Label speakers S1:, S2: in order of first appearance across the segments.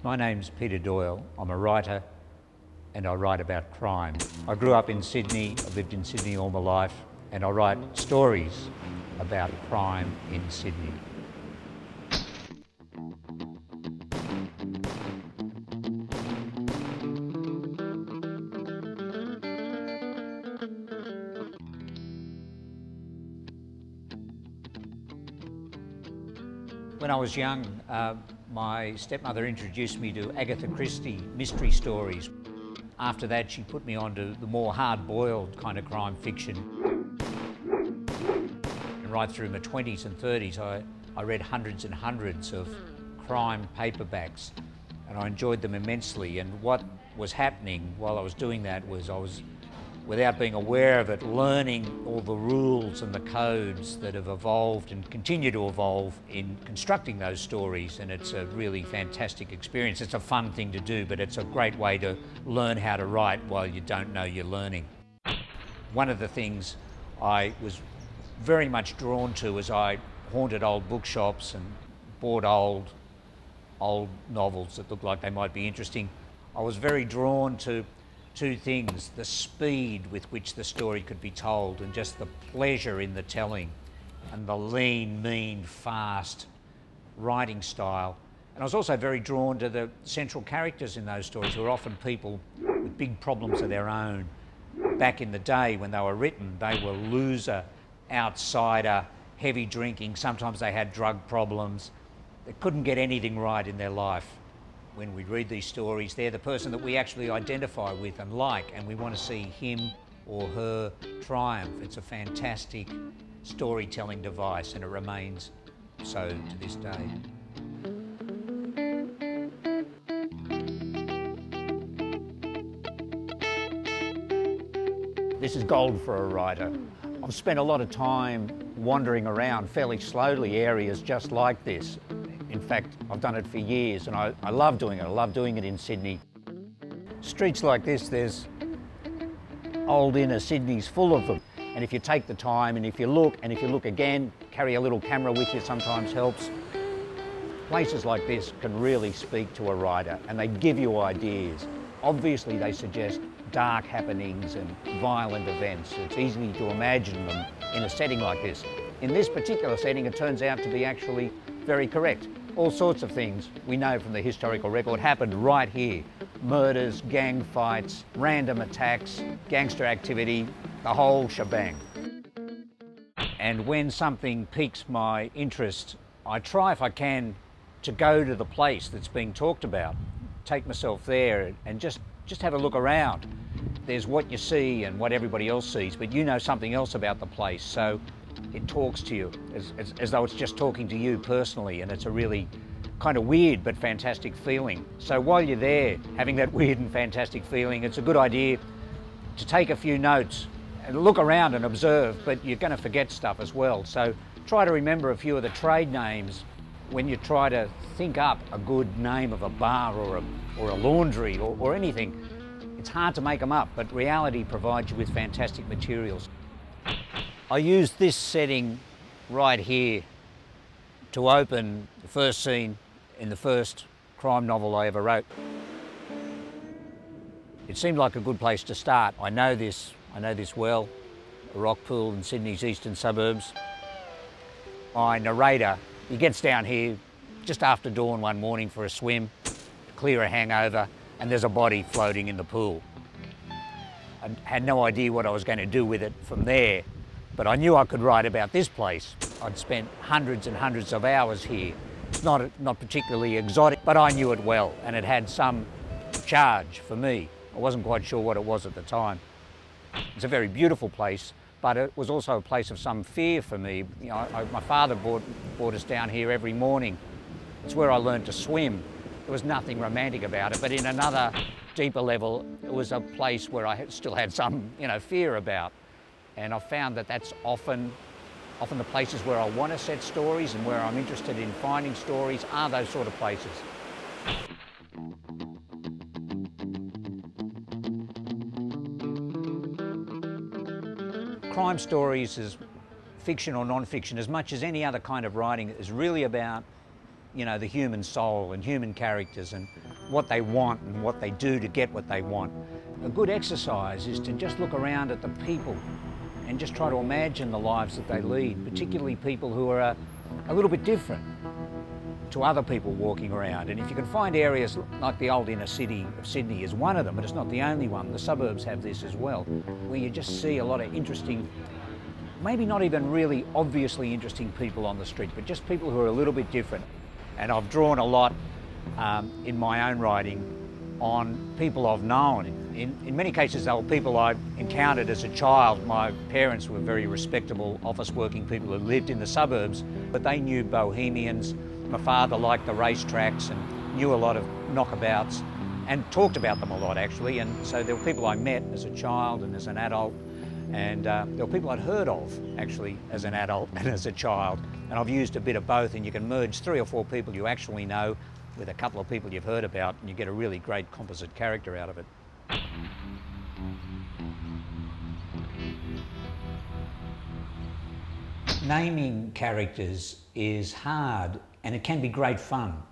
S1: My name's Peter Doyle. I'm a writer and I write about crime. I grew up in Sydney, I've lived in Sydney all my life, and I write stories about crime in Sydney. When I was young, my stepmother introduced me to Agatha Christie mystery stories. After that, she put me on to the more hard-boiled kind of crime fiction. And right through my 20s and 30s, I read hundreds and hundreds of crime paperbacks, and I enjoyed them immensely. And what was happening while I was doing that was I was, without being aware of it, learning all the rules and the codes that have evolved and continue to evolve in constructing those stories, and it's a really fantastic experience. It's a fun thing to do, but it's a great way to learn how to write while you don't know you're learning. One of the things I was very much drawn to as I haunted old bookshops and bought old novels that looked like they might be interesting, I was very drawn to two things: the speed with which the story could be told and just the pleasure in the telling, and the lean, mean, fast writing style. And I was also very drawn to the central characters in those stories, who are often people with big problems of their own. Back in the day when they were written, they were loser, outsider, heavy drinking, sometimes they had drug problems. They couldn't get anything right in their life. When we read these stories, they're the person that we actually identify with and like, and we want to see him or her triumph. It's a fantastic storytelling device, and it remains so to this day. This is gold for a writer. I've spent a lot of time wandering around fairly slowly areas just like this. In fact, I've done it for years, and I love doing it. I love doing it in Sydney. Streets like this, there's old inner Sydney's full of them. And if you take the time, and if you look again, carry a little camera with you sometimes helps. Places like this can really speak to a writer, and they give you ideas. Obviously, they suggest dark happenings and violent events. It's easy to imagine them in a setting like this. In this particular setting, it turns out to be actually very correct. All sorts of things we know from the historical record happened right here. Murders, gang fights, random attacks, gangster activity, the whole shebang. And when something piques my interest, I try, if I can, to go to the place that's being talked about, take myself there and just have a look around. There's what you see and what everybody else sees, but you know something else about the place, so it talks to you as though it's just talking to you personally, and it's a really kind of weird but fantastic feeling. So while you're there having that weird and fantastic feeling, it's a good idea to take a few notes and look around and observe, but you're going to forget stuff as well. So try to remember a few of the trade names when you try to think up a good name of a bar or a laundry or anything. It's hard to make them up, but reality provides you with fantastic materials. I used this setting right here to open the first scene in the first crime novel I ever wrote. It seemed like a good place to start. I know this well, a rock pool in Sydney's eastern suburbs. My narrator, he gets down here just after dawn one morning for a swim, to clear a hangover, and there's a body floating in the pool. I had no idea what I was going to do with it from there, but I knew I could write about this place. I'd spent hundreds and hundreds of hours here. It's not particularly exotic, but I knew it well, and it had some charge for me. I wasn't quite sure what it was at the time. It's a very beautiful place, but it was also a place of some fear for me. You know, my father brought us down here every morning. It's where I learned to swim. There was nothing romantic about it, but in another deeper level, it was a place where I still had some, fear about. And I've found that that's often the places where I want to set stories and where I'm interested in finding stories are those sort of places. Crime stories, as fiction or non-fiction, as much as any other kind of writing, is really about, the human soul and human characters. And what they want and what they do to get what they want. A good exercise is to just look around at the people and just try to imagine the lives that they lead, particularly people who are a little bit different to other people walking around. And if you can find areas like the old inner city of Sydney is one of them, but it's not the only one. The suburbs have this as well, where you just see a lot of interesting, maybe not even really obviously interesting people on the street, but just people who are a little bit different. And I've drawn a lot in my own writing on people I've known. In many cases, they were people I encountered as a child. My parents were very respectable office-working people who lived in the suburbs, but they knew bohemians. My father liked the racetracks and knew a lot of knockabouts and talked about them a lot, actually. And so there were people I met as a child and as an adult, and there were people I'd heard of, actually, as an adult and as a child. And I've used a bit of both, and you can merge 3 or 4 people you actually know with a couple of people you've heard about, and you get a really great composite character out of it. Naming characters is hard, and it can be great fun.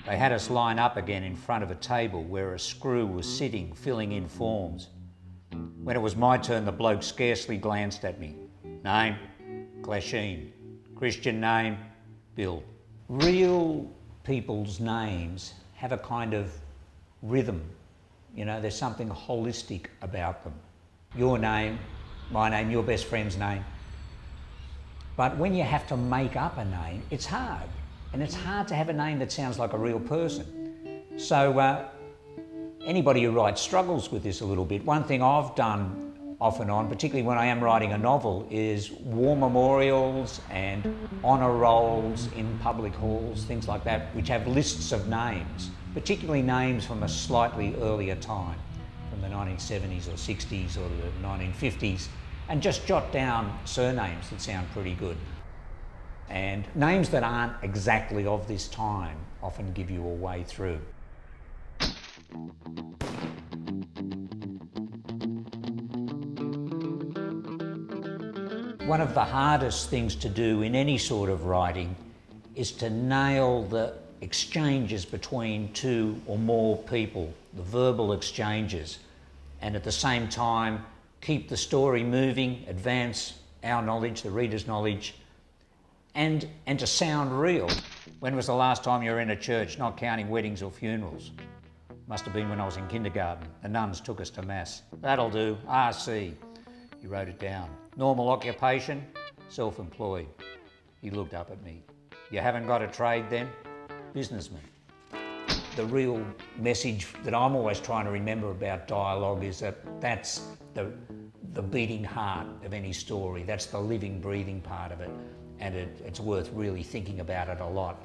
S1: They had us line up again in front of a table where a screw was sitting, filling in forms. When it was my turn, the bloke scarcely glanced at me. Name? Glasheen. Christian name? Bill. Real people's names have a kind of rhythm. You know, there's something holistic about them. Your name, my name, your best friend's name. But when you have to make up a name, it's hard. And it's hard to have a name that sounds like a real person. So anybody who writes struggles with this a little bit. One thing I've done off and on, particularly when I am writing a novel, is war memorials and honour rolls in public halls, things like that, which have lists of names, particularly names from a slightly earlier time, from the 1970s or 60s or the 1950s, and just jot down surnames that sound pretty good. And names that aren't exactly of this time often give you a way through. One of the hardest things to do in any sort of writing is to nail the exchanges between 2 or more people, the verbal exchanges, and at the same time keep the story moving, advance our knowledge, the reader's knowledge, and to sound real. When was the last time you were in a church, not counting weddings or funerals? Must have been when I was in kindergarten. The nuns took us to mass. That'll do, RC. He wrote it down. Normal occupation, self-employed. He looked up at me. You haven't got a trade then? Businessman. The real message that I'm always trying to remember about dialogue is that that's the beating heart of any story. That's the living, breathing part of it. And it's worth really thinking about it a lot.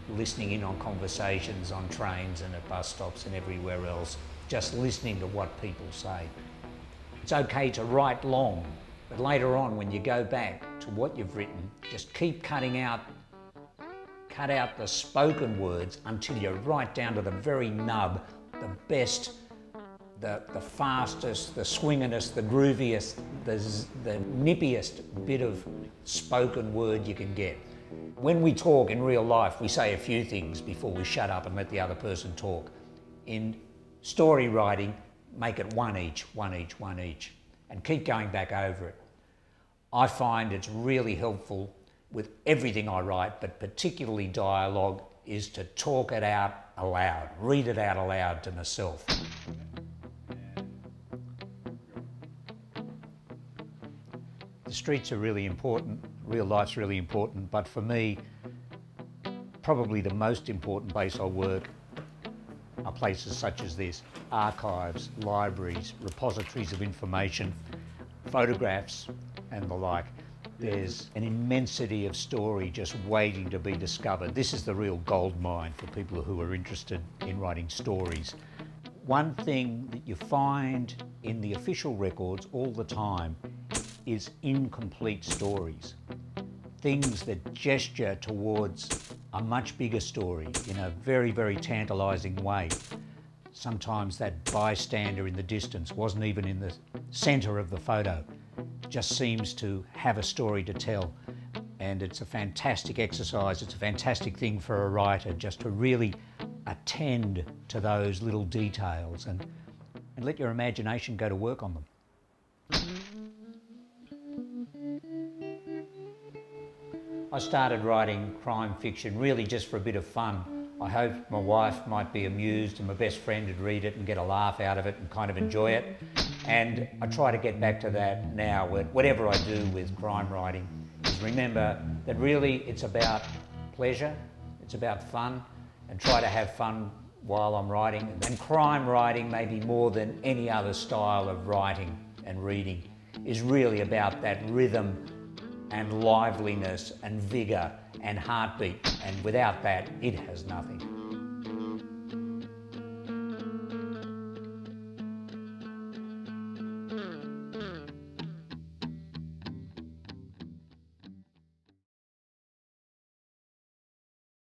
S1: Listening in on conversations on trains and at bus stops and everywhere else. Just listening to what people say. It's okay to write long, but later on when you go back to what you've written, just keep cutting out, cut out the spoken words until you're right down to the very nub, the best, the fastest, the swingingest, the grooviest, the nippiest bit of spoken word you can get. When we talk in real life, we say a few things before we shut up and let the other person talk. In story writing, make it one each, and keep going back over it. I find it's really helpful with everything I write, but particularly dialogue, is to talk it out aloud, read it out aloud to myself. The streets are really important, real life's really important, but for me, probably the most important place I work are places such as this: archives, libraries, repositories of information, photographs and the like. There's an immensity of story just waiting to be discovered. This is the real gold mine for people who are interested in writing stories. One thing that you find in the official records all the time is incomplete stories. Things that gesture towards a much bigger story in a very, very tantalising way. Sometimes that bystander in the distance wasn't even in the centre of the photo. It just seems to have a story to tell. And it's a fantastic exercise. It's a fantastic thing for a writer just to really attend to those little details and let your imagination go to work on them. I started writing crime fiction really just for a bit of fun. I hoped my wife might be amused and my best friend would read it and get a laugh out of it and kind of enjoy it. And I try to get back to that now. Whatever I do with crime writing is remember that really it's about pleasure, it's about fun, and try to have fun while I'm writing. And crime writing, maybe more than any other style of writing and reading, is really about that rhythm and liveliness and vigour and heartbeat, and without that it has nothing.